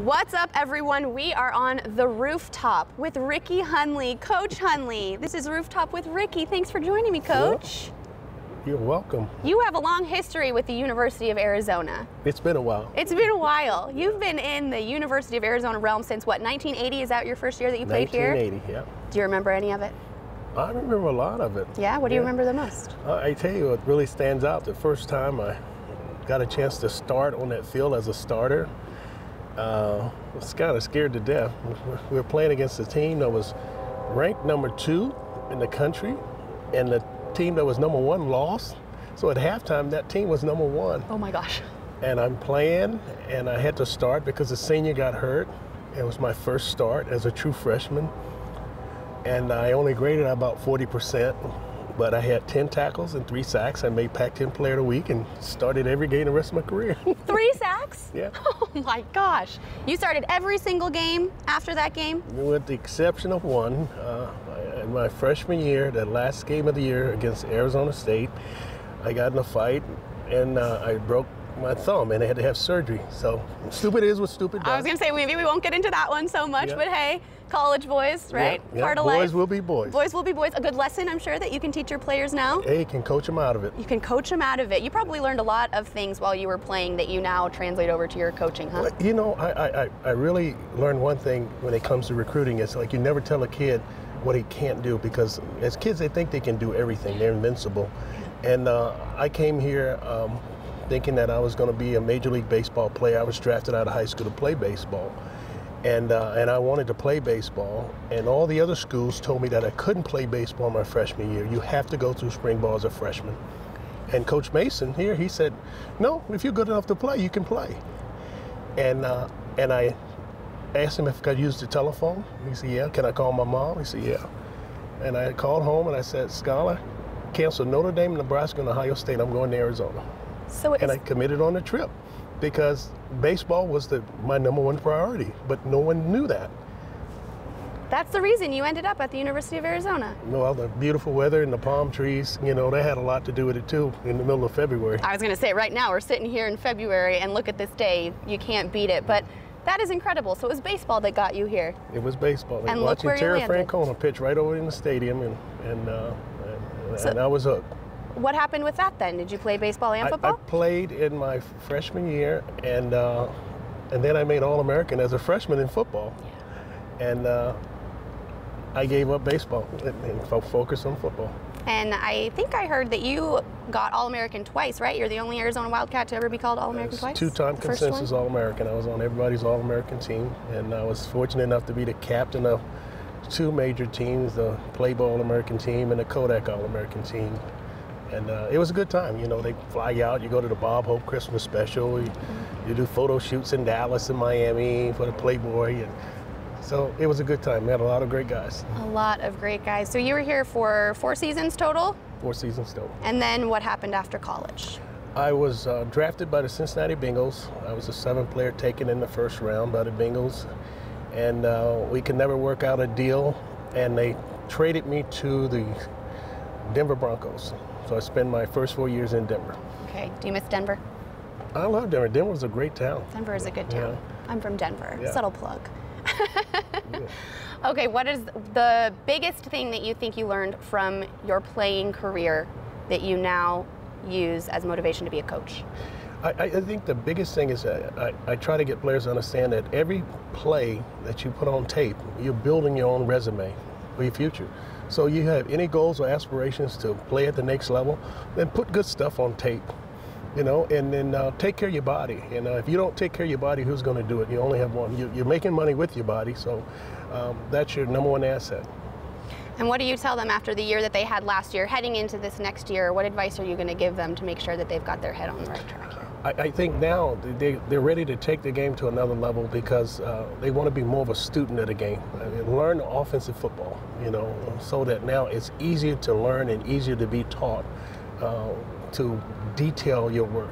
What's up, everyone? We are on the Rooftop with Ricky Hunley. Coach Hunley, this is Rooftop with Ricky. Thanks for joining me, Coach. You're welcome. You have a long history with the University of Arizona. It's been a while. It's been a while. You've been in the University of Arizona realm since what, 1980? Is that your first year that you played here? 1980, yeah. Do you remember any of it? I remember a lot of it. Yeah? What do you remember the most? I tell you what really stands out. The first time I got a chance to start on that field as a starter, I was kind of scared to death. We were playing against a team that was ranked number 2 in the country, and the team that was number 1 lost. So at halftime, that team was number 1. Oh my gosh. And I'm playing, and I had to start because the senior got hurt. It was my first start as a true freshman. And I only graded about 40%, but I had 10 tackles and 3 sacks. I made Pac-10 Player of the Week and started every game the rest of my career. 3 sacks? Yeah. Oh my gosh. You started every single game after that game? With the exception of one. In my freshman year, that last game of the year against Arizona State, I got in a fight and I broke my thumb and I had to have surgery. So stupid is what stupid does. I was going to say, maybe we won't get into that one so much, but hey, college boys, right? Yeah, Part of life. Boys will be boys. Boys will be boys. A good lesson, I'm sure, that you can teach your players now. Hey, you can coach them out of it. You can coach them out of it. You probably learned a lot of things while you were playing that you now translate over to your coaching, huh? You know, I really learned one thing when it comes to recruiting. It's like you never tell a kid what he can't do, because as kids, they think they can do everything. They're invincible. And I came here thinking that I was going to be a Major League Baseball player. I was drafted out of high school to play baseball. And I wanted to play baseball, and all the other schools told me that I couldn't play baseball my freshman year. You have to go through spring ball as a freshman. And Coach Mason here, he said, no, if you're good enough to play, you can play. And I asked him if I could use the telephone. He said, yeah. Can I call my mom? He said, yeah. And I called home and I said, Scholar, cancel Notre Dame, Nebraska, and Ohio State. I'm going to Arizona. And I committed on the trip, because baseball was my number 1 priority, but no one knew that. That's the reason you ended up at the University of Arizona. Well, the beautiful weather and the palm trees, you know, they had a lot to do with it too in the middle of February. I was going to say, right now we're sitting here in February, and look at this day. You can't beat it, but that is incredible. So it was baseball that got you here. It was baseball. And watching look where you landed. Francona pitch right over in the stadium, and I was hooked. What happened with that then? Did you play baseball and football? I played in my freshman year, and then I made All-American as a freshman in football. Yeah. And I gave up baseball and focused on football. And I think I heard that you got All-American twice, right? You're the only Arizona Wildcat to ever be called All-American twice? 2-time consensus All-American. I was on everybody's All-American team, and I was fortunate enough to be the captain of 2 major teams, the Playboy All-American team and the Kodak All-American team. And it was a good time. You know, they fly you out, you go to the Bob Hope Christmas special, you do photo shoots in Dallas and Miami for the Playboy. And so it was a good time. We had a lot of great guys. A lot of great guys. So you were here for 4 seasons total? 4 seasons total. And then what happened after college? I was drafted by the Cincinnati Bengals. I was the 7th player taken in the first round by the Bengals. And we could never work out a deal, and they traded me to the Denver Broncos. So I spent my first 4 years in Denver. Okay. Do you miss Denver? I love Denver. Denver was a great town. Denver is a good town. Yeah. I'm from Denver. Yeah. Subtle plug. Yeah. Okay, what is the biggest thing that you think you learned from your playing career that you now use as motivation to be a coach? I think the biggest thing is that I try to get players to understand that every play that you put on tape, you're building your own resume for your future. So you have any goals or aspirations to play at the next level, then put good stuff on tape, you know, and then take care of your body. And if you don't take care of your body, who's going to do it? You only have one. You're making money with your body, so that's your number 1 asset. And what do you tell them after the year that they had last year, heading into this next year? What advice are you going to give them to make sure that they've got their head on the right track here? I think now they're ready to take the game to another level, because they want to be more of a student of the game. Learn offensive football, you know, so that now it's easier to learn and easier to be taught to detail your work.